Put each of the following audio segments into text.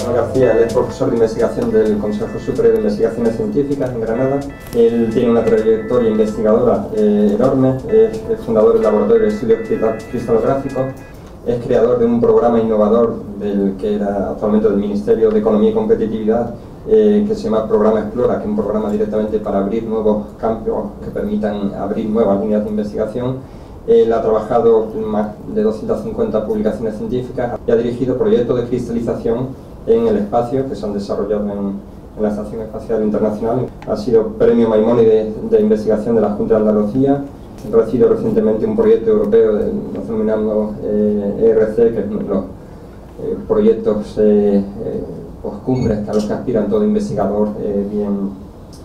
Manuel García, él es profesor de investigación del Consejo Superior de Investigaciones Científicas en Granada. Él tiene una trayectoria investigadora enorme, es fundador del Laboratorio de Estudios Cristalográficos, es creador de un programa innovador del que era actualmente del Ministerio de Economía y Competitividad, que se llama Programa Explora, que es un programa directamente para abrir nuevos campos que permitan abrir nuevas líneas de investigación. Él ha trabajado en más de 250 publicaciones científicas y ha dirigido proyectos de cristalización en el espacio que se han desarrollado en la Estación Espacial Internacional. Ha sido Premio Maimónides de Investigación de la Junta de Andalucía. Ha recibido recientemente un proyecto europeo, lo denominamos ERC, que es uno de los proyectos cumbres a los que aspiran todo investigador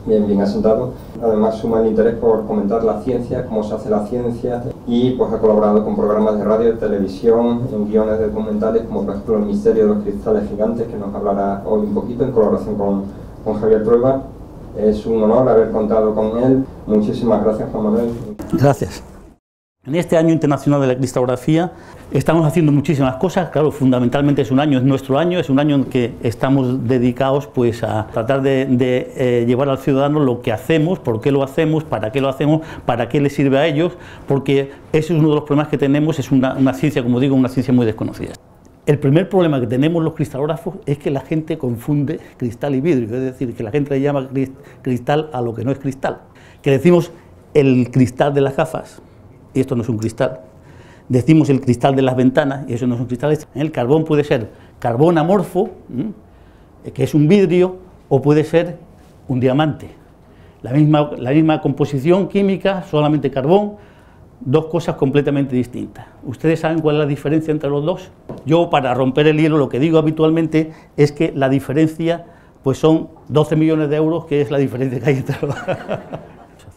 bien asentado. Además suma el interés por comentar la ciencia, cómo se hace la ciencia, y pues ha colaborado con programas de radio y televisión, en guiones de documentales, como por ejemplo El Misterio de los Cristales Gigantes, que nos hablará hoy un poquito en colaboración con Javier Trueba. Es un honor haber contado con él. Muchísimas gracias, Juan Manuel. Gracias. En este Año Internacional de la Cristalografía estamos haciendo muchísimas cosas. Claro, fundamentalmente es nuestro año, es un año en que estamos dedicados pues a tratar de llevar al ciudadano lo que hacemos, por qué lo hacemos, para qué les sirve a ellos, porque ese es uno de los problemas que tenemos, es una ciencia, como digo, una ciencia muy desconocida. El primer problema que tenemos los cristalógrafos es que la gente confunde cristal y vidrio, es decir, que la gente le llama cristal a lo que no es cristal, que decimos el cristal de las gafas, y esto no es un cristal. Decimos el cristal de las ventanas, y eso no son cristales. El carbón puede ser carbón amorfo, que es un vidrio, o puede ser un diamante. La misma composición química, solamente carbón, dos cosas completamente distintas. ¿Ustedes saben cuál es la diferencia entre los dos? Yo, para romper el hielo, lo que digo habitualmente es que la diferencia pues son 12 millones de euros, que es la diferencia que hay entre los dos.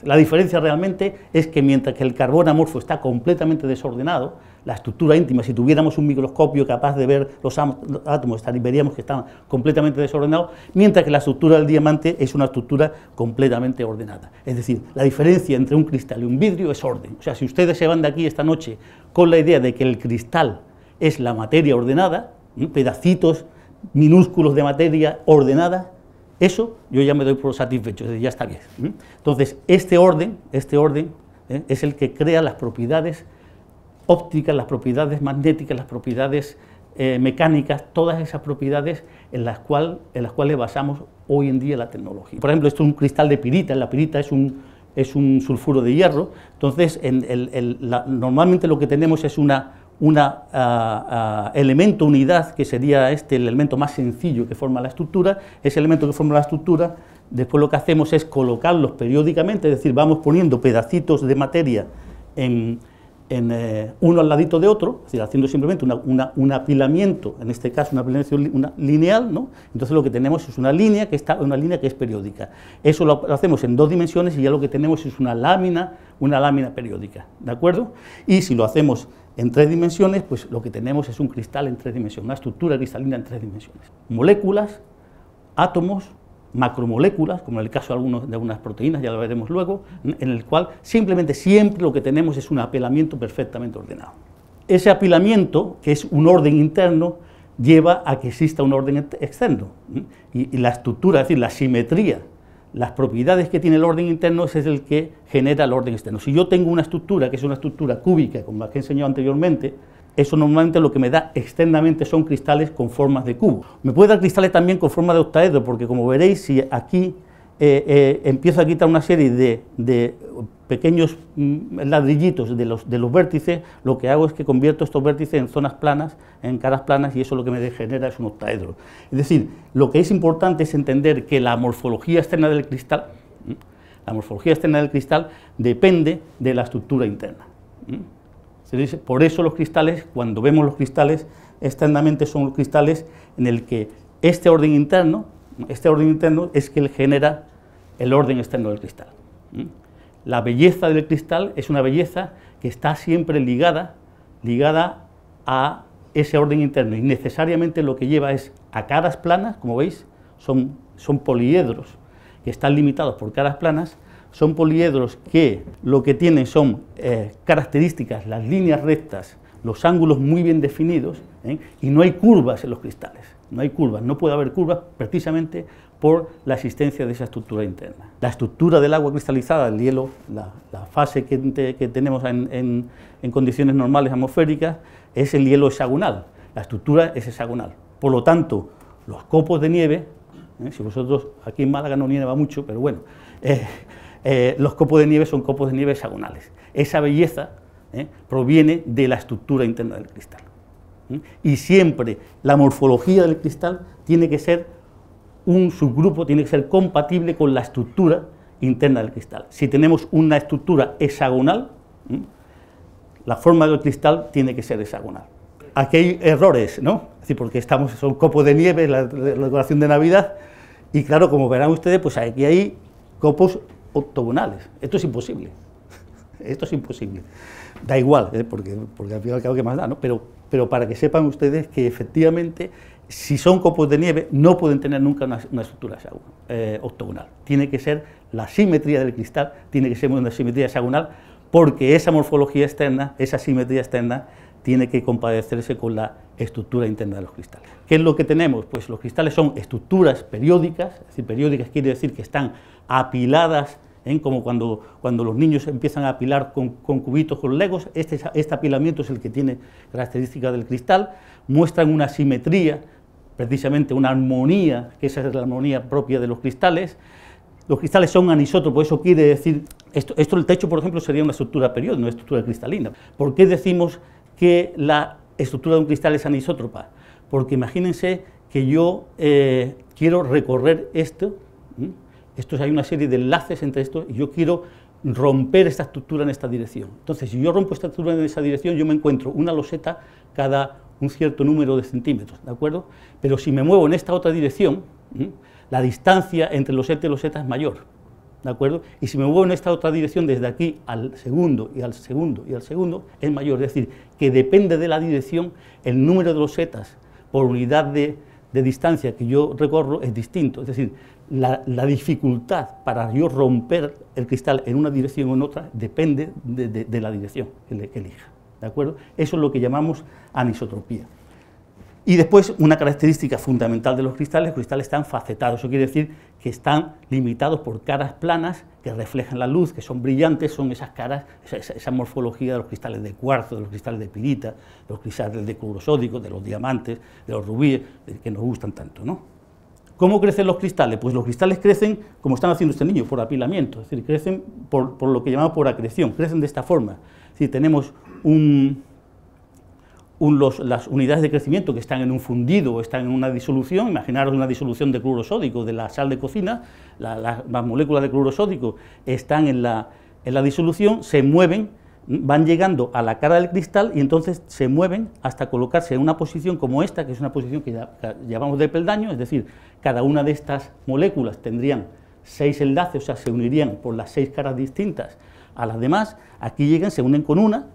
La diferencia realmente es que mientras que el carbón amorfo está completamente desordenado, la estructura íntima, si tuviéramos un microscopio capaz de ver los átomos, veríamos que están completamente desordenados, mientras que la estructura del diamante es una estructura completamente ordenada. Es decir, la diferencia entre un cristal y un vidrio es orden. O sea, si ustedes se van de aquí esta noche con la idea de que el cristal es la materia ordenada, pedacitos minúsculos de materia ordenada, eso yo ya me doy por satisfecho, ya está bien. Entonces, este orden es el que crea las propiedades ópticas, las propiedades magnéticas, las propiedades mecánicas, todas esas propiedades en las cuales basamos hoy en día la tecnología. Por ejemplo, esto es un cristal de pirita, la pirita es un sulfuro de hierro. Entonces, normalmente lo que tenemos es una elemento unidad, que sería el elemento más sencillo que forma la estructura. Ese elemento que forma la estructura, después lo que hacemos es colocarlos periódicamente, es decir, vamos poniendo pedacitos de materia uno al ladito de otro, es decir, haciendo simplemente un apilamiento, en este caso una apilamiento lineal, ¿no? Entonces lo que tenemos es una línea que es periódica. Eso lo hacemos en 2 dimensiones y ya lo que tenemos es una lámina periódica, ¿de acuerdo? Y si lo hacemos en 3 dimensiones, pues lo que tenemos es un cristal en 3 dimensiones, una estructura cristalina en 3 dimensiones. Moléculas, átomos, macromoléculas, como en el caso de algunas proteínas, ya lo veremos luego, en el cual simplemente siempre lo que tenemos es un apilamiento perfectamente ordenado. Ese apilamiento, que es un orden interno, lleva a que exista un orden externo, y la estructura, es decir, la simetría, las propiedades que tiene el orden interno es el que genera el orden externo. Si yo tengo una estructura que es una estructura cúbica, como la que he enseñado anteriormente, eso normalmente lo que me da externamente son cristales con formas de cubo. Me puede dar cristales también con forma de octaedro, porque como veréis, si aquí empiezo a quitar una serie de pequeños ladrillitos de los vértices, lo que hago es que convierto estos vértices en zonas planas, en caras planas, y eso lo que me genera es un octaedro. Es decir, lo que es importante es entender que la morfología externa del cristal, depende de la estructura interna. Por eso los cristales, cuando vemos los cristales externamente, son cristales en el que este orden interno es que genera el orden externo del cristal. La belleza del cristal es una belleza que está siempre ligada a ese orden interno, y necesariamente lo que lleva es a caras planas, como veis, son poliedros que están limitados por caras planas. Son poliedros que lo que tienen son características, las líneas rectas, los ángulos muy bien definidos, y no hay curvas en los cristales. no hay curvas, no puede haber curvas precisamente por la existencia de esa estructura interna. La estructura del agua cristalizada, el hielo, la fase que tenemos en condiciones normales atmosféricas, es el hielo hexagonal, la estructura es hexagonal. Por lo tanto, los copos de nieve, si vosotros, aquí en Málaga no nieva mucho, pero bueno, los copos de nieve son copos de nieve hexagonales. Esa belleza proviene de la estructura interna del cristal. Y siempre la morfología del cristal tiene que ser un subgrupo, tiene que ser compatible con la estructura interna del cristal. Si tenemos una estructura hexagonal, la forma del cristal tiene que ser hexagonal. Aquí hay errores, ¿no? Es decir, porque son copos de nieve, la decoración de Navidad, y claro, como verán ustedes, pues aquí hay copos octogonales. Esto es imposible. Esto es imposible. Da igual, porque al fin y al cabo, ¿qué más da, no? Pero para que sepan ustedes que efectivamente, si son copos de nieve, no pueden tener nunca una estructura octogonal. Tiene que ser la simetría del cristal, tiene que ser una simetría hexagonal, porque esa morfología externa, esa simetría externa, tiene que compadecerse con la estructura interna de los cristales. ¿Qué es lo que tenemos? Pues los cristales son estructuras periódicas, es decir, periódicas quiere decir que están apiladas, como cuando los niños empiezan a apilar con cubitos, con legos. Este apilamiento es el que tiene características del cristal, muestran una simetría, precisamente una armonía, que esa es la armonía propia de los cristales. Los cristales son anisótropos, eso quiere decir, esto el techo, por ejemplo, sería una estructura periódica, una estructura cristalina. ¿Por qué decimos que la estructura de un cristal es anisótropa? Porque imagínense que yo quiero recorrer esto, hay una serie de enlaces entre esto, y yo quiero romper esta estructura en esta dirección. Entonces, si yo rompo esta estructura en esa dirección, yo me encuentro una loseta cada un cierto número de centímetros, ¿de acuerdo? Pero si me muevo en esta otra dirección, la distancia entre loseta y loseta es mayor, ¿de acuerdo? Y si me muevo en esta otra dirección, desde aquí al segundo, y al segundo, y al segundo, es mayor. Es decir, que depende de la dirección, el número de losetas por unidad de distancia que yo recorro es distinto. Es decir, la dificultad para yo romper el cristal en una dirección o en otra depende de la dirección que elija, ¿de acuerdo? Eso es lo que llamamos anisotropía. Y después, una característica fundamental de los cristales están facetados, eso quiere decir que están limitados por caras planas que reflejan la luz, que son brillantes, son esas caras, esa morfología de los cristales de cuarzo, de los cristales de pirita, de los cristales de cloruro sódico, de los diamantes, de los rubíes, que nos gustan tanto, ¿no? ¿Cómo crecen los cristales? Pues los cristales crecen, como están haciendo este niño, por apilamiento, es decir, crecen por lo que llamamos por acreción, crecen de esta forma. Si tenemos las unidades de crecimiento que están en un fundido o están en una disolución, imaginaros una disolución de cloruro sódico, de la sal de cocina, las moléculas de cloruro sódico están en la disolución, se mueven, van llegando a la cara del cristal y entonces se mueven hasta colocarse en una posición como esta, que es una posición que llamamos de peldaño, es decir, cada una de estas moléculas tendrían 6 enlaces, o sea, se unirían por las 6 caras distintas a las demás, aquí llegan, se unen con una,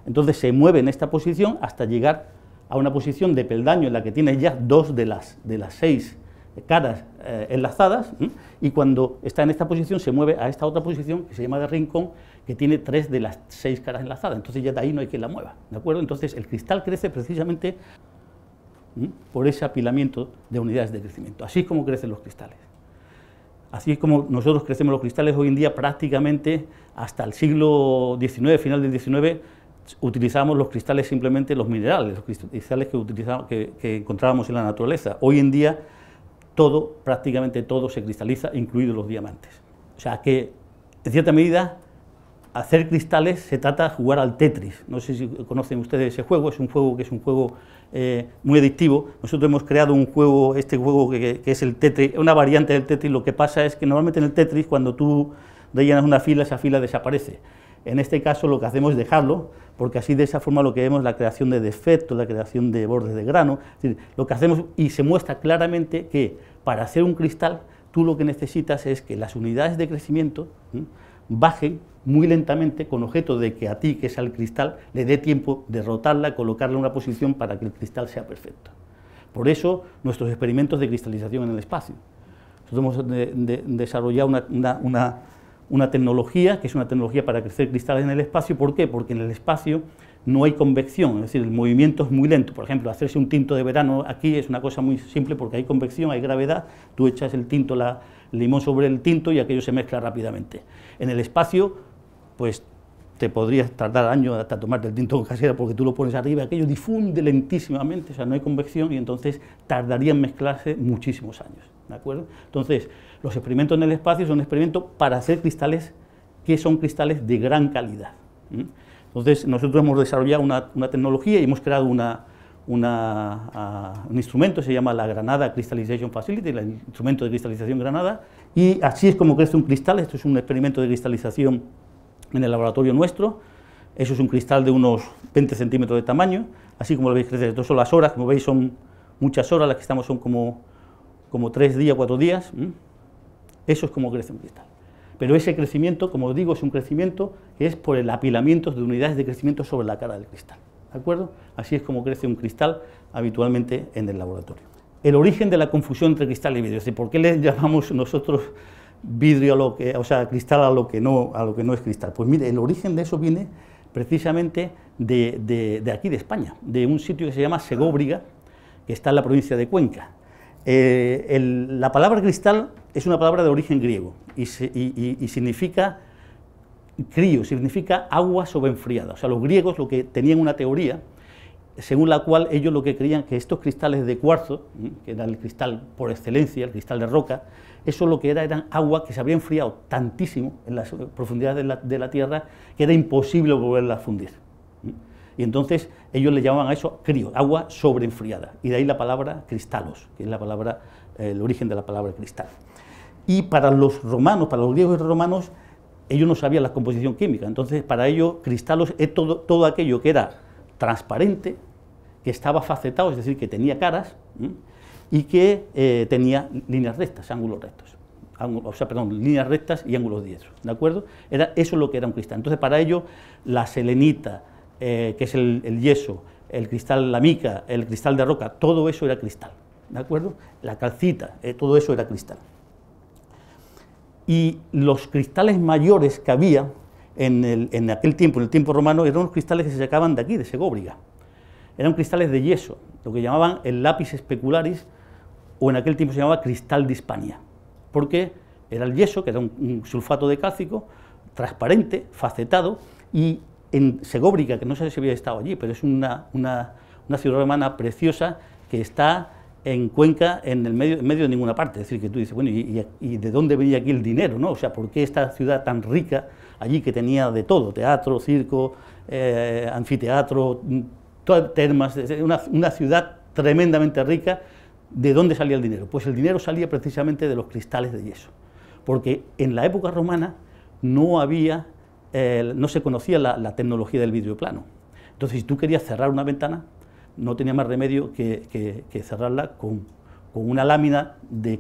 entonces se mueve en esta posición hasta llegar a una posición de peldaño en la que tiene ya 2 de las 6 caras enlazadas, y cuando está en esta posición se mueve a esta otra posición que se llama de rincón, que tiene 3 de las 6 caras enlazadas, entonces ya de ahí no hay quien la mueva, ¿de acuerdo? Entonces el cristal crece precisamente por ese apilamiento de unidades de crecimiento, así es como crecen los cristales. Así es como nosotros crecemos los cristales hoy en día. Prácticamente hasta el siglo XIX, final del XIX, utilizábamos los cristales simplemente los minerales, los cristales que encontrábamos en la naturaleza. Hoy en día prácticamente todo se cristaliza, incluidos los diamantes. O sea que, en cierta medida, hacer cristales se trata de jugar al Tetris. No sé si conocen ustedes ese juego, es un juego muy adictivo. Nosotros hemos creado un juego, que es el Tetris, una variante del Tetris. Lo que pasa es que normalmente en el Tetris, cuando tú rellenas una fila, esa fila desaparece. En este caso lo que hacemos es dejarlo, porque así de esa forma lo que vemos es la creación de defectos, la creación de bordes de grano. Es decir, lo que hacemos, y se muestra claramente que para hacer un cristal, tú lo que necesitas es que las unidades de crecimiento bajen muy lentamente, con objeto de que a ti, que es al cristal, le dé tiempo de rotarla, colocarla en una posición para que el cristal sea perfecto. Por eso, nuestros experimentos de cristalización en el espacio. Nosotros hemos desarrollado una tecnología, que es una tecnología para crecer cristales en el espacio. ¿Por qué? Porque en el espacio no hay convección, es decir, el movimiento es muy lento. Por ejemplo, hacerse un tinto de verano aquí es una cosa muy simple porque hay convección, hay gravedad, tú echas el tinto, el limón sobre el tinto y aquello se mezcla rápidamente. En el espacio, pues te podrías tardar años hasta tomarte el tinto con casera porque tú lo pones arriba, aquello difunde lentísimamente, o sea, no hay convección y entonces tardaría en mezclarse muchísimos años, ¿de acuerdo? Entonces, los experimentos en el espacio son experimentos para hacer cristales que son cristales de gran calidad. Entonces, nosotros hemos desarrollado una tecnología y hemos creado un instrumento, se llama la Granada Crystallization Facility, el instrumento de cristalización Granada, y así es como crece un cristal. Esto es un experimento de cristalización en el laboratorio nuestro. Eso es un cristal de unos 20 centímetros de tamaño, así como lo veis crecer. Estas son las horas, como veis son muchas horas, las que estamos son como 3 días, 4 días. Eso es como crece un cristal. Pero ese crecimiento, como os digo, es un crecimiento que es por el apilamiento de unidades de crecimiento sobre la cara del cristal, ¿de acuerdo? Así es como crece un cristal habitualmente en el laboratorio. El origen de la confusión entre cristal y vidrio, es decir, ¿por qué le llamamos nosotros vidrio a lo que, o sea, cristal a lo que no es cristal? Pues mire, el origen de eso viene precisamente de aquí, de España, de un sitio que se llama Segóbriga, que está en la provincia de Cuenca. La palabra cristal es una palabra de origen griego y significa crío, significa agua sobreenfriada. O sea, los griegos lo que tenían una teoría según la cual ellos lo que creían que estos cristales de cuarzo, que era el cristal por excelencia, el cristal de roca, eso lo que eran agua que se había enfriado tantísimo en las profundidades de la Tierra que era imposible volverla a fundir. Y entonces ellos le llamaban a eso crío, agua sobreenfriada, y de ahí la palabra cristalos, que es la palabra, el origen de la palabra cristal. Y para los romanos, para los griegos y romanos, ellos no sabían la composición química, entonces para ellos cristalos es todo aquello que era transparente, que estaba facetado, es decir, que tenía caras, y que tenía líneas rectas, ángulos rectos, líneas rectas y ángulos diestros, ¿de acuerdo? Era eso lo que era un cristal. Entonces, para ello, la selenita, que es el yeso, el cristal, la mica, el cristal de roca, todo eso era cristal, ¿de acuerdo? La calcita, todo eso era cristal. Y los cristales mayores que había en aquel tiempo, en el tiempo romano, eran los cristales que se sacaban de aquí, de Segóbriga. Eran cristales de yeso, lo que llamaban el lápiz specularis, o en aquel tiempo se llamaba cristal de Hispania, porque era el yeso, que era un sulfato de cálcico, transparente, facetado, y en Segóbriga, que no sé si había estado allí, pero es una ciudad romana preciosa que está en Cuenca, en medio de ninguna parte. Es decir, que tú dices, bueno, ¿y de dónde venía aquí el dinero, no? O sea, ¿por qué esta ciudad tan rica allí que tenía de todo, teatro, circo, anfiteatro, termas, una ciudad tremendamente rica? ¿De dónde salía el dinero? Pues el dinero salía precisamente de los cristales de yeso, porque en la época romana no se conocía la tecnología del vidrio plano. Entonces, si tú querías cerrar una ventana, no tenía más remedio que cerrarla con una lámina de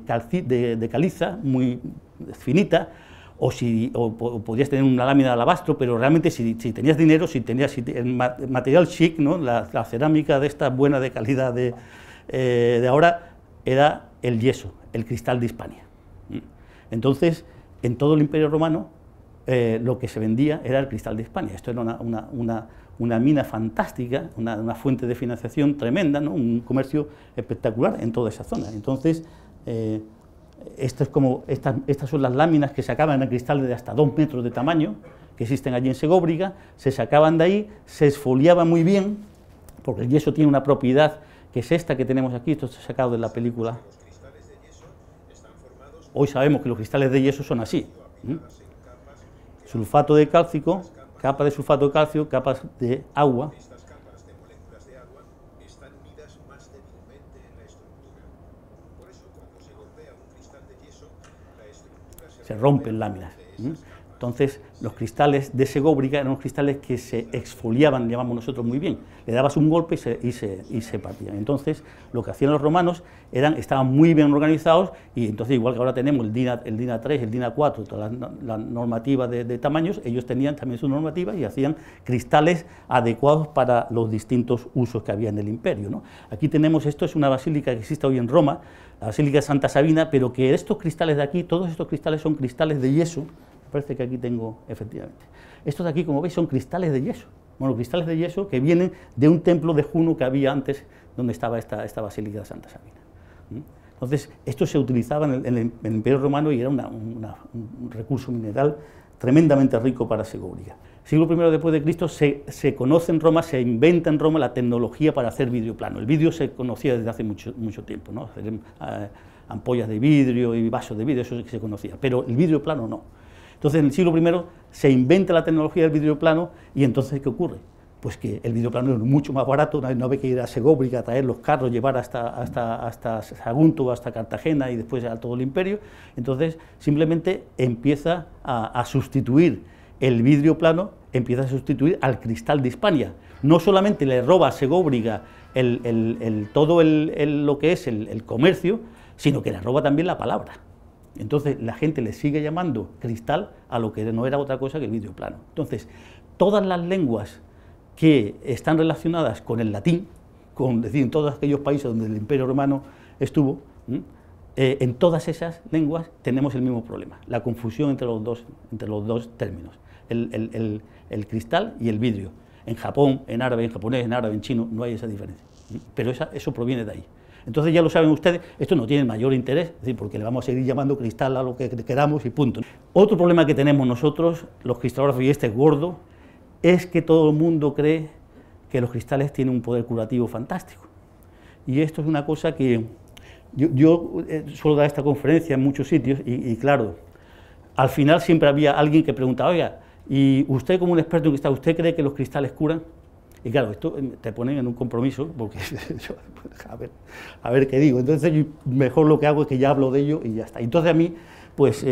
caliza muy finita, o podías tener una lámina de alabastro, pero realmente si tenías dinero, si el material chic, ¿no? la cerámica de esta buena de calidad de ahora, era el yeso, el cristal de Hispania. Entonces, en todo el Imperio Romano, lo que se vendía era el cristal de Hispania. Esto era una mina fantástica, una fuente de financiación tremenda, ¿no? Un comercio espectacular en toda esa zona. Entonces, estas son las láminas que sacaban en el cristal de hasta 2 metros de tamaño, que existen allí en Segóbriga, se sacaban de ahí, se esfoliaban muy bien, porque el yeso tiene una propiedad que es esta que tenemos aquí, esto está sacado de la película. Hoy sabemos que los cristales de yeso son así. Sulfato de cálcico, capa de sulfato de calcio, capas de agua. Estas capas de moléculas de agua están unidas más débilmente en la estructura. Por eso, cuando se golpea un cristal de yeso, la estructura se rompen láminas. Entonces, los cristales de Segóbriga eran unos cristales que se exfoliaban, llamamos nosotros muy bien. Le dabas un golpe y se partían. Entonces, lo que hacían los romanos estaban muy bien organizados, y entonces, igual que ahora tenemos el DIN A3, el DIN A4, toda la normativa de tamaños, ellos tenían también su normativa y hacían cristales adecuados para los distintos usos que había en el imperio, ¿no? Aquí tenemos, esto es una basílica que existe hoy en Roma, la Basílica de Santa Sabina, pero que estos cristales de aquí, todos estos cristales son cristales de yeso. Parece que aquí tengo, efectivamente. Estos de aquí, como veis, son cristales de yeso. Bueno, cristales de yeso que vienen de un templo de Juno que había antes, donde estaba esta basílica de Santa Sabina. Entonces, esto se utilizaba en el Imperio Romano y era un recurso mineral tremendamente rico para Segóbriga. Siglo I después de Cristo se conoce en Roma, se inventa en Roma la tecnología para hacer vidrio plano. El vidrio se conocía desde hace mucho tiempo, ¿no? Hacer ampollas de vidrio y vasos de vidrio, eso sí que se conocía, pero el vidrio plano no. Entonces, en el siglo I se inventa la tecnología del vidrio plano y entonces, ¿qué ocurre? Pues que el vidrio plano es mucho más barato, no hay que ir a Segóbriga a traer los carros, llevar hasta Sagunto, hasta Cartagena y después a todo el imperio. Entonces, simplemente empieza a sustituir el vidrio plano, empieza a sustituir al cristal de Hispania. No solamente le roba a Segóbriga todo lo que es el comercio, sino que le roba también la palabra. Entonces, la gente le sigue llamando cristal a lo que no era otra cosa que el vidrio plano. Entonces, todas las lenguas que están relacionadas con el latín, es decir, en todos aquellos países donde el Imperio Romano estuvo, en todas esas lenguas tenemos el mismo problema, la confusión entre los dos términos, el cristal y el vidrio. En Japón, en árabe, en japonés, en árabe, en chino, no hay esa diferencia, pero eso proviene de ahí. Entonces ya lo saben ustedes, esto no tiene mayor interés, es decir, porque le vamos a seguir llamando cristal a lo que queramos y punto. Otro problema que tenemos nosotros, los cristalógrafos, y este es gordo, es que todo el mundo cree que los cristales tienen un poder curativo fantástico. Y esto es una cosa que yo suelo dar esta conferencia en muchos sitios y claro, al final siempre había alguien que preguntaba, oiga, y usted como un experto en cristal, ¿usted cree que los cristales curan? Y claro, esto te ponen en un compromiso, porque yo, a ver qué digo. Entonces yo mejor lo que hago es que ya hablo de ello y ya está. Entonces a mí, pues,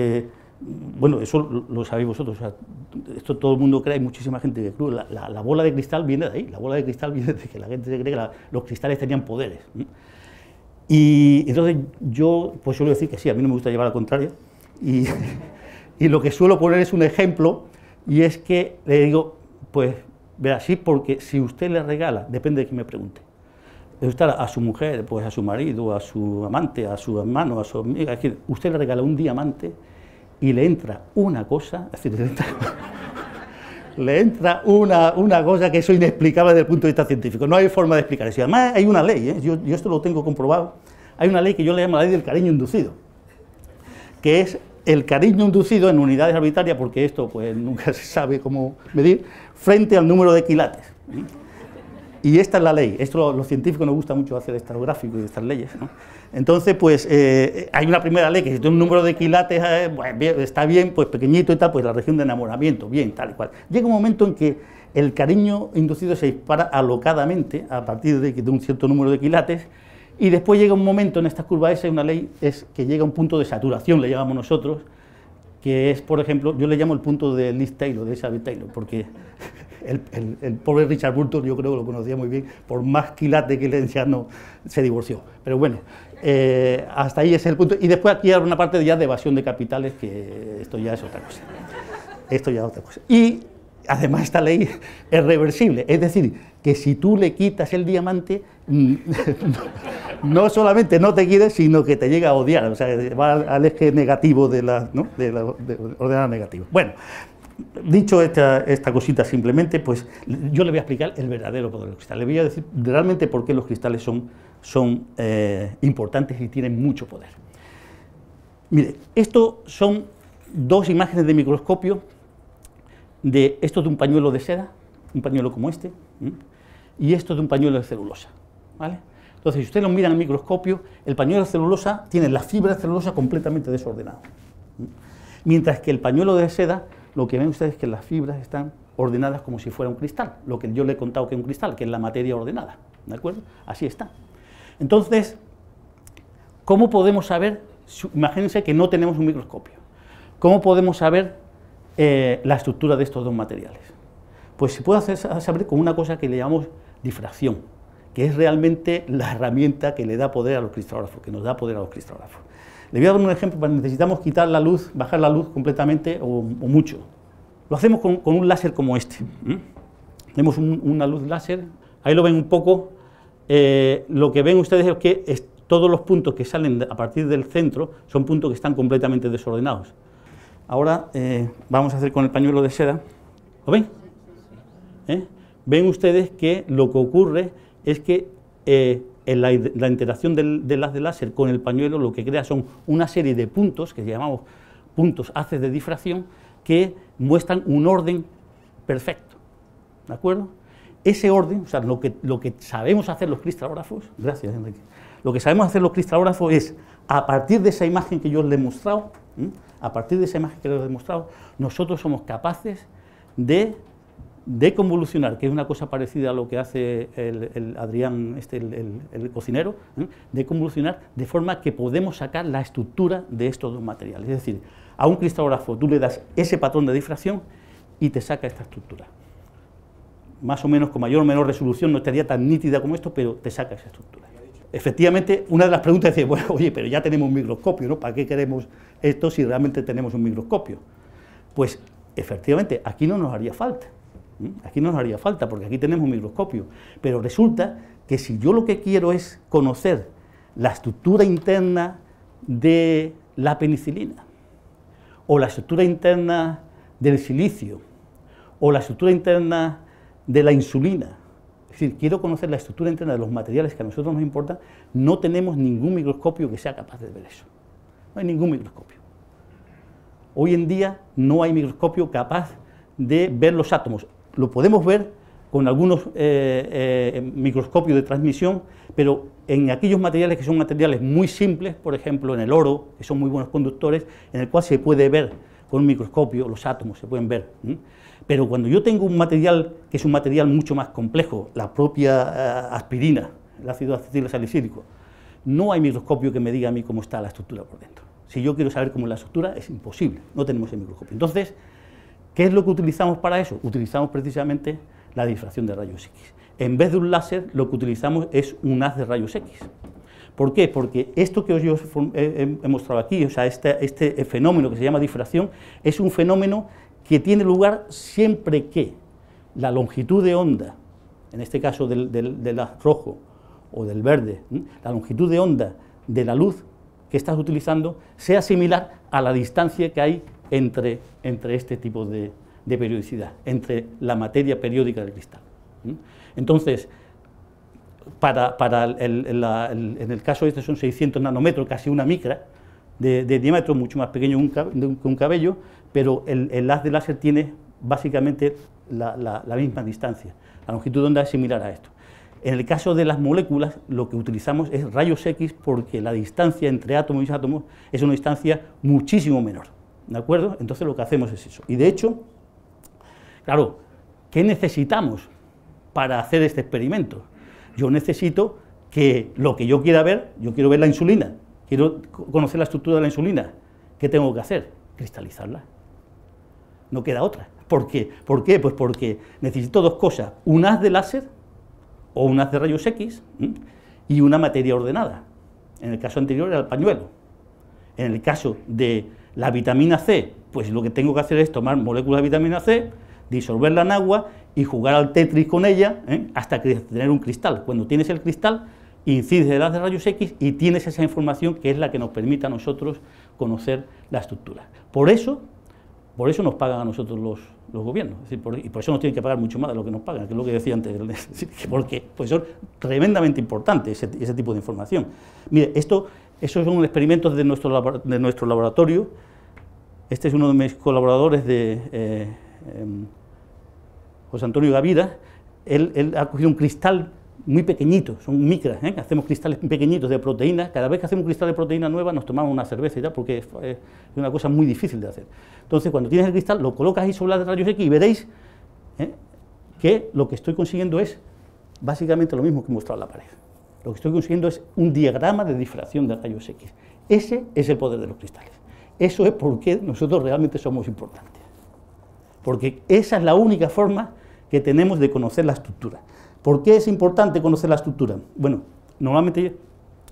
bueno, eso lo sabéis vosotros, o sea, esto todo el mundo cree, hay muchísima gente que cree, la bola de cristal viene de ahí, la bola de cristal viene de que la gente se cree que los cristales tenían poderes. Y entonces yo, pues suelo decir que sí, a mí no me gusta llevar la contraria, y lo que suelo poner es un ejemplo, y es que le digo, pues, verá, sí, porque si usted le regala, depende de quién me pregunte, a su mujer, pues a su marido, a su amante, a su hermano, a su amiga, es decir, usted le regala un diamante y le entra una cosa, es decir, le entra una cosa que eso es inexplicable desde el punto de vista científico, no hay forma de explicar eso. Además hay una ley, yo esto lo tengo comprobado, hay una ley que yo le llamo la ley del cariño inducido, que es el cariño inducido en unidades arbitrarias, porque esto pues nunca se sabe cómo medir, frente al número de quilates. Y esta es la ley, esto los científicos nos gusta mucho hacer estos gráficos y estas leyes, ¿no? Entonces, pues, hay una primera ley que si tiene un número de quilates, bueno, está bien, pues pequeñito y tal, pues la región de enamoramiento, bien, tal y cual. Llega un momento en que el cariño inducido se dispara alocadamente a partir de un cierto número de quilates, y después llega un momento en esta curva S, una ley, es que llega a un punto de saturación, le llamamos nosotros, que es, por ejemplo, yo le llamo el punto de Liz Taylor, de Elizabeth Taylor, porque el pobre Richard Burton, yo creo que lo conocía muy bien, por más quilate que le decía, no, se divorció. Pero bueno, hasta ahí es el punto. Y después aquí hay una parte ya de evasión de capitales, que esto ya es otra cosa. Esto ya es otra cosa. Y además esta ley es reversible, es decir, que si tú le quitas el diamante, no solamente no te quiere, sino que te llega a odiar, o sea, va al eje negativo de ordenada negativa. Bueno, dicho esta cosita simplemente, pues yo le voy a explicar el verdadero poder de los cristales, le voy a decir realmente por qué los cristales son importantes y tienen mucho poder. Mire, esto son dos imágenes de microscopio, esto de un pañuelo de seda, un pañuelo como este, y esto de un pañuelo de celulosa, ¿vale? Entonces, si ustedes lo miran en el microscopio, el pañuelo de celulosa tiene la fibra de celulosa completamente desordenada, mientras que el pañuelo de seda, lo que ven ustedes es que las fibras están ordenadas como si fuera un cristal, lo que yo le he contado que es un cristal, que es la materia ordenada, ¿de acuerdo? Así está. Entonces, ¿cómo podemos saber? Imagínense que no tenemos un microscopio. ¿Cómo podemos saber la estructura de estos dos materiales? Pues se puede saber con una cosa que le llamamos difracción, que es realmente la herramienta que le da poder a los cristalógrafos, que nos da poder a los cristalógrafos. Le voy a dar un ejemplo, necesitamos quitar la luz, bajar la luz completamente o mucho. Lo hacemos con un láser como este. Tenemos una luz láser, ahí lo ven un poco, lo que ven ustedes es que todos los puntos que salen a partir del centro son puntos que están completamente desordenados. Ahora vamos a hacer con el pañuelo de seda, ¿lo ven? ven ustedes que lo que ocurre es que en la interacción del haz de láser con el pañuelo lo que crea son una serie de puntos, que llamamos puntos haces de difracción, que muestran un orden perfecto, ¿de acuerdo? Ese orden, o sea, lo que sabemos hacer los cristalógrafos, gracias Enrique, lo que sabemos hacer los cristalógrafos es, a partir de esa imagen que yo les he demostrado, nosotros somos capaces de convolucionar, que es una cosa parecida a lo que hace el Adrián, el cocinero, de convolucionar de forma que podemos sacar la estructura de estos dos materiales. Es decir, a un cristalógrafo tú le das ese patrón de difracción y te saca esta estructura. Más o menos con mayor o menor resolución, no estaría tan nítida como esto, pero te saca esa estructura. Efectivamente, una de las preguntas es, bueno, oye, pero ya tenemos un microscopio, ¿no? ¿Para qué queremos esto si realmente tenemos un microscopio? Pues, efectivamente, aquí no nos haría falta. Aquí no nos haría falta, porque aquí tenemos un microscopio. Pero resulta que si yo lo que quiero es conocer la estructura interna de la penicilina, o la estructura interna del silicio, o la estructura interna de la insulina, es decir, quiero conocer la estructura interna de los materiales que a nosotros nos importan, no tenemos ningún microscopio que sea capaz de ver eso. No hay ningún microscopio. Hoy en día no hay microscopio capaz de ver los átomos. Lo podemos ver con algunos microscopios de transmisión, pero en aquellos materiales que son materiales muy simples, por ejemplo en el oro, que son muy buenos conductores, en el cual se puede ver con un microscopio, los átomos se pueden ver. Pero cuando yo tengo un material que es un material mucho más complejo, la propia aspirina, el ácido acetil salicílico, no hay microscopio que me diga a mí cómo está la estructura por dentro. Si yo quiero saber cómo es la estructura, es imposible, no tenemos el microscopio. Entonces, ¿qué es lo que utilizamos para eso? Utilizamos precisamente la difracción de rayos X. En vez de un láser, lo que utilizamos es un haz de rayos X. ¿Por qué? Porque esto que yo os he mostrado aquí, o sea, este fenómeno que se llama difracción, es un fenómeno que tiene lugar siempre que la longitud de onda, en este caso del haz rojo o del verde, la longitud de onda de la luz que estás utilizando sea similar a la distancia que hay entre este tipo de periodicidad, entre la materia periódica del cristal. Entonces, en el caso este son 600 nanómetros, casi una micra de diámetro, mucho más pequeño que un cabello, pero el haz de láser tiene básicamente la misma distancia. La longitud de onda es similar a esto. En el caso de las moléculas, lo que utilizamos es rayos X porque la distancia entre átomos y átomos es una distancia muchísimo menor, ¿de acuerdo? Entonces lo que hacemos es eso. Y de hecho, claro, ¿qué necesitamos para hacer este experimento? Yo necesito que lo que yo quiera ver, yo quiero ver la insulina, quiero conocer la estructura de la insulina. ¿Qué tengo que hacer? Cristalizarla. No queda otra. ¿Por qué? ¿Por qué? Pues porque necesito dos cosas, un haz de láser o un haz de rayos X y una materia ordenada. En el caso anterior era el pañuelo. En el caso de la vitamina C, pues lo que tengo que hacer es tomar moléculas de vitamina C, disolverla en agua y jugar al Tetris con ella hasta tener un cristal. Cuando tienes el cristal, incides el haz de rayos X y tienes esa información que es la que nos permite a nosotros conocer la estructura. Por eso nos pagan a nosotros los gobiernos, es decir, y por eso nos tienen que pagar mucho más de lo que nos pagan, que es lo que decía antes, porque pues son tremendamente importantes ese tipo de información. Mire, esos son experimentos de nuestro laboratorio. Este es uno de mis colaboradores, José Antonio Gavira. Él ha cogido un cristal muy pequeñito, son micras, hacemos cristales pequeñitos de proteínas. Cada vez que hacemos un cristal de proteína nueva nos tomamos una cerveza y tal, porque es una cosa muy difícil de hacer. Entonces, cuando tienes el cristal, lo colocas ahí sobre las rayos X y veréis que lo que estoy consiguiendo es básicamente lo mismo que he mostrado en la pared. Lo que estoy consiguiendo es un diagrama de difracción de rayos X. Ese es el poder de los cristales. Eso es por qué nosotros realmente somos importantes. Porque esa es la única forma que tenemos de conocer la estructura. ¿Por qué es importante conocer la estructura? Bueno, normalmente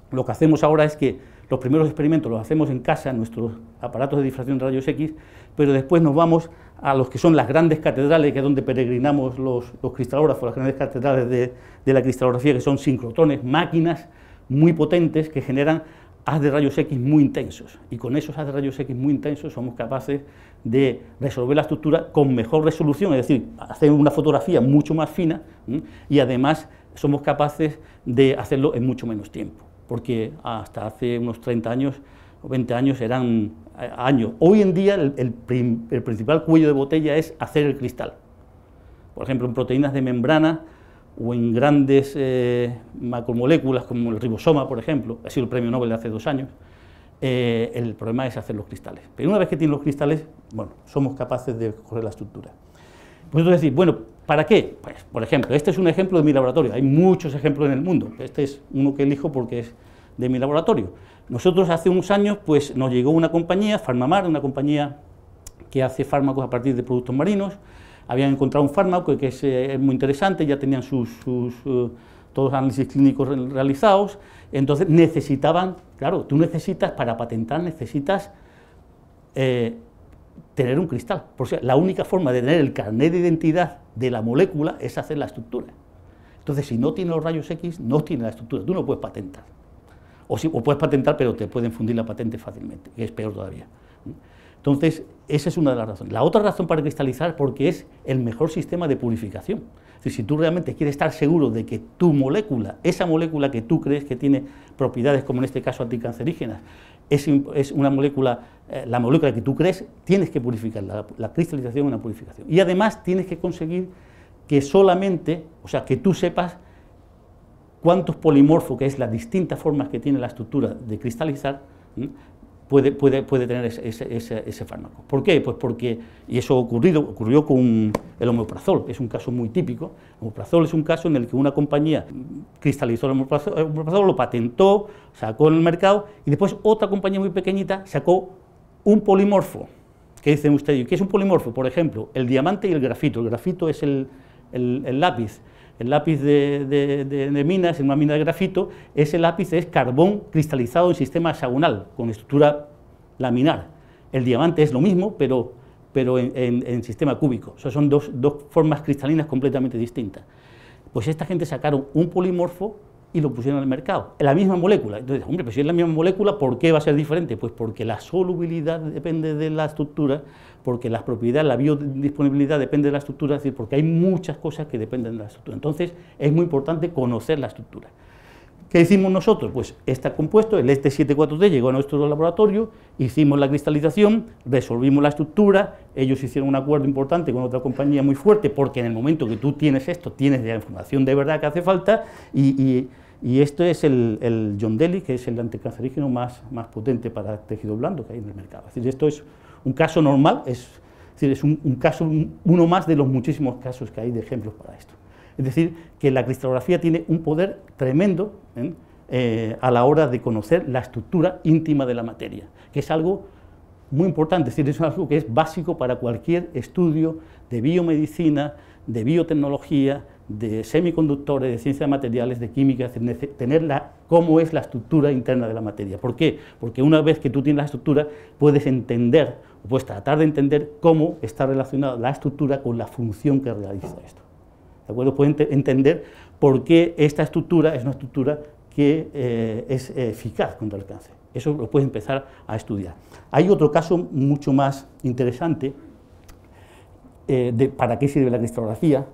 lo que hacemos ahora es que los primeros experimentos los hacemos en casa, en nuestros aparatos de difracción de rayos X, pero después nos vamos a los que son las grandes catedrales, que es donde peregrinamos los cristalógrafos, las grandes catedrales de la cristalografía, que son sincrotrones, máquinas muy potentes que generan haz de rayos X muy intensos, y con esos haz de rayos X muy intensos somos capaces de resolver la estructura con mejor resolución, es decir, hacer una fotografía mucho más fina, y además somos capaces de hacerlo en mucho menos tiempo, porque hasta hace unos 30 años o 20 años eran años. Hoy en día el principal cuello de botella es hacer el cristal. Por ejemplo, en proteínas de membrana o en grandes macromoléculas como el ribosoma, por ejemplo, ha sido el premio Nobel de hace 2 años, el problema es hacer los cristales. Pero una vez que tienen los cristales, bueno, somos capaces de coger la estructura. Vosotros decís, bueno, ¿para qué? Pues, por ejemplo, este es un ejemplo de mi laboratorio, hay muchos ejemplos en el mundo, este es uno que elijo porque es de mi laboratorio. Nosotros hace unos años, pues nos llegó una compañía, Farmamar, una compañía que hace fármacos a partir de productos marinos. Habían encontrado un fármaco que es muy interesante, ya tenían todos los análisis clínicos realizados, entonces necesitaban, claro, tú necesitas, para patentar, necesitas tener un cristal. Por sea, la única forma de tener el carnet de identidad de la molécula es hacer la estructura. Entonces, si no tiene los rayos X, no tiene la estructura, tú no puedes patentar. O puedes patentar, pero te pueden fundir la patente fácilmente, que es peor todavía. Entonces, esa es una de las razones. La otra razón para cristalizar es porque es el mejor sistema de purificación. Es decir, si tú realmente quieres estar seguro de que tu molécula, esa molécula que tú crees que tiene propiedades, como en este caso anticancerígenas, es una molécula, la molécula que tú crees, tienes que purificarla. La cristalización es una purificación. Y además tienes que conseguir que solamente, o sea, que tú sepas cuántos polimorfos, que es las distintas formas que tiene la estructura de cristalizar, puede tener ese fármaco. ¿Por qué? Pues porque, y eso ocurrió con el omeprazol, es un caso muy típico. El omeprazol es un caso en el que una compañía cristalizó el omeprazol, lo patentó, sacó en el mercado, y después otra compañía muy pequeñita sacó un polimorfo. ¿Qué dicen ustedes? ¿Qué es un polimorfo? Por ejemplo, el diamante y el grafito. El grafito es el lápiz. El lápiz de minas, en una mina de grafito, ese lápiz es carbón cristalizado en sistema hexagonal, con estructura laminar. El diamante es lo mismo, pero en sistema cúbico. O sea, son dos formas cristalinas completamente distintas. Pues esta gente sacaron un polimorfo y lo pusieron en el mercado, la misma molécula. Entonces, hombre, pues si es la misma molécula, ¿por qué va a ser diferente? Pues porque la solubilidad depende de la estructura, porque las propiedades, la biodisponibilidad depende de la estructura, es decir, porque hay muchas cosas que dependen de la estructura. Entonces, es muy importante conocer la estructura. ¿Qué hicimos nosotros? Pues este compuesto, el ST74D, llegó a nuestro laboratorio, hicimos la cristalización, resolvimos la estructura, ellos hicieron un acuerdo importante con otra compañía muy fuerte, porque en el momento que tú tienes esto, tienes la información de verdad que hace falta, y esto es el Yondelis, que es el anticancerígeno más potente para tejido blando que hay en el mercado. Es decir, esto es un caso normal, es un caso, uno más de los muchísimos casos que hay de ejemplos para esto. Es decir, que la cristalografía tiene un poder tremendo a la hora de conocer la estructura íntima de la materia, que es algo muy importante, es decir, es algo que es básico para cualquier estudio de biomedicina, de biotecnología, de semiconductores, de ciencia de materiales, de química, es decir, tener cómo es la estructura interna de la materia. ¿Por qué? Porque una vez que tú tienes la estructura, puedes entender, o puedes tratar de entender cómo está relacionada la estructura con la función que realiza esto. ¿De acuerdo? Pueden entender por qué esta estructura es una estructura que es eficaz contra el cáncer. Eso lo puedes empezar a estudiar. Hay otro caso mucho más interesante para qué sirve la cristalografía.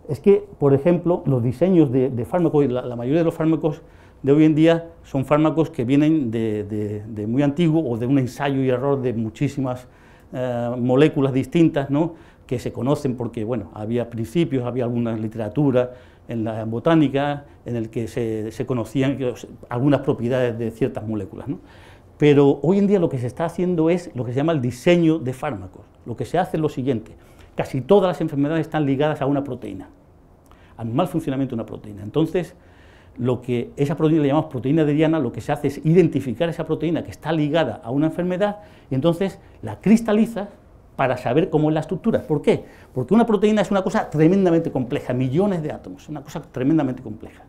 Es que, por ejemplo, los diseños de fármacos, la mayoría de los fármacos de hoy en día son fármacos que vienen de muy antiguo o de un ensayo y error de muchísimas moléculas distintas, ¿no?, que se conocen porque, bueno, había principios, había alguna literatura en la botánica en el que se conocían algunas propiedades de ciertas moléculas, ¿no? Pero hoy en día lo que se está haciendo es lo que se llama el diseño de fármacos. Lo que se hace es lo siguiente: casi todas las enfermedades están ligadas a una proteína, al mal funcionamiento de una proteína. Entonces, esa proteína le llamamos proteína de Diana, lo que se hace es identificar esa proteína que está ligada a una enfermedad y entonces la cristaliza para saber cómo es la estructura. ¿Por qué? Porque una proteína es una cosa tremendamente compleja, millones de átomos, una cosa tremendamente compleja.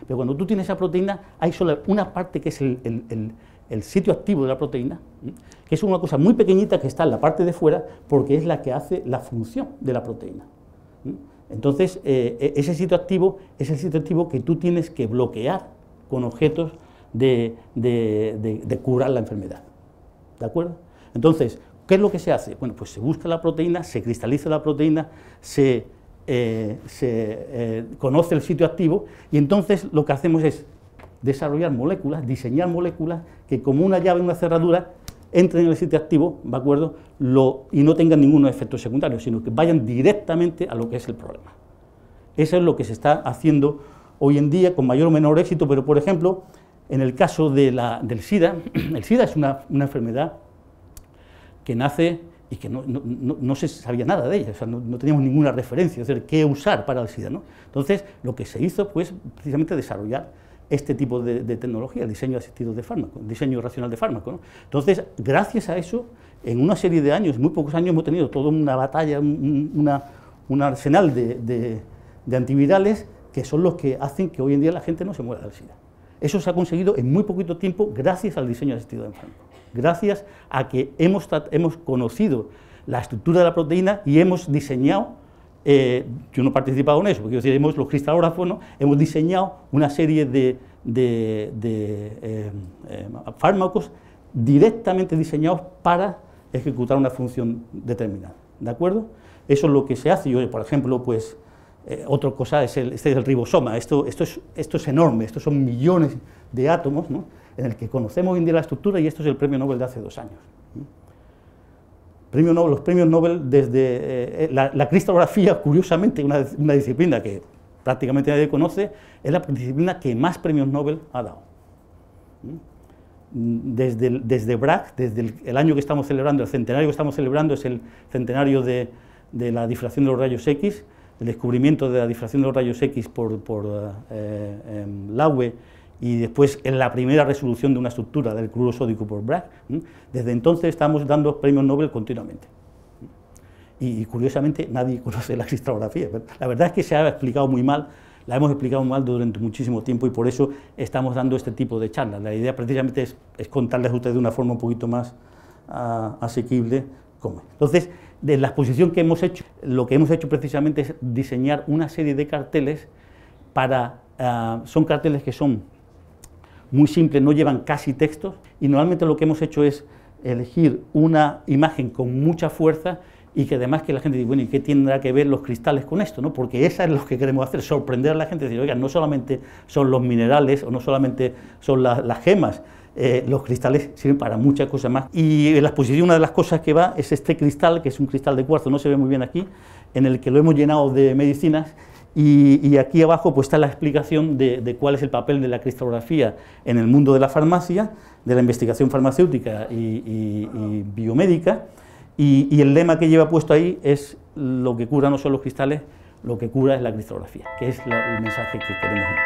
Pero cuando tú tienes esa proteína, hay solo una parte que es el sitio activo de la proteína, que es una cosa muy pequeñita que está en la parte de fuera, porque es la que hace la función de la proteína. Entonces, ese sitio activo es el sitio activo que tú tienes que bloquear con objetos de curar la enfermedad. ¿De acuerdo? Entonces, ¿qué es lo que se hace? Bueno, pues se busca la proteína, se cristaliza la proteína, se conoce el sitio activo y entonces lo que hacemos es desarrollar moléculas, diseñar moléculas que como una llave, una cerradura, entren en el sitio activo, ¿de acuerdo? Y no tengan ningún efecto secundario, sino que vayan directamente a lo que es el problema. Eso es lo que se está haciendo hoy en día con mayor o menor éxito, pero por ejemplo, en el caso del SIDA, el SIDA es una enfermedad que nace y que no se sabía nada de ella, o sea, no teníamos ninguna referencia, es decir, qué usar para el SIDA, ¿no? Entonces, lo que se hizo, pues, precisamente desarrollar este tipo de tecnología, el diseño asistido de fármaco, el diseño racional de fármaco, ¿no? Entonces, gracias a eso, en una serie de años, muy pocos años, hemos tenido toda una batalla, un arsenal de antivirales que son los que hacen que hoy en día la gente no se muera del SIDA. Eso se ha conseguido en muy poquito tiempo gracias al diseño asistido de fármaco, gracias a que hemos conocido la estructura de la proteína y hemos diseñado, yo no he participado en eso, porque los cristalógrafos, ¿no? Hemos diseñado una serie de fármacos directamente diseñados para ejecutar una función determinada, ¿de acuerdo? Eso es lo que se hace. Yo, por ejemplo, pues, otra cosa es el ribosoma. Esto es enorme, estos son millones de átomos, ¿no? En el que conocemos hoy en día la estructura, y esto es el premio Nobel de hace 2 años. Los premios Nobel desde la cristalografía, curiosamente, una disciplina que prácticamente nadie conoce, es la disciplina que más premios Nobel ha dado. Desde Bragg, desde el año que estamos celebrando, el centenario que estamos celebrando es el centenario de la difracción de los rayos X, el descubrimiento de la difracción de los rayos X por Laue, y después en la primera resolución de una estructura del cloruro sódico por Bragg. Desde entonces estamos dando premios Nobel continuamente. Y curiosamente nadie conoce la cristalografía. La verdad es que se ha explicado muy mal, la hemos explicado mal durante muchísimo tiempo, y por eso estamos dando este tipo de charlas. La idea precisamente es contarles a ustedes de una forma un poquito más asequible cómo es. Entonces, de la exposición que hemos hecho, lo que hemos hecho precisamente es diseñar una serie de carteles son carteles que son muy simples, no llevan casi textos, y normalmente lo que hemos hecho es elegir una imagen con mucha fuerza y que además que la gente dice, bueno, ¿y qué tendrá que ver los cristales con esto?, ¿no? Porque eso es lo que queremos hacer, sorprender a la gente, decir, oiga, no solamente son los minerales o no solamente son las gemas, los cristales sirven para muchas cosas más. Y en la exposición una de las cosas que va es este cristal, que es un cristal de cuarzo, no se ve muy bien aquí, en el que lo hemos llenado de medicinas, y aquí abajo pues está la explicación de cuál es el papel de la cristalografía en el mundo de la farmacia, de la investigación farmacéutica y biomédica, y el lema que lleva puesto ahí es: lo que cura no son los cristales, lo que cura es la cristalografía, que es el mensaje que queremos dar.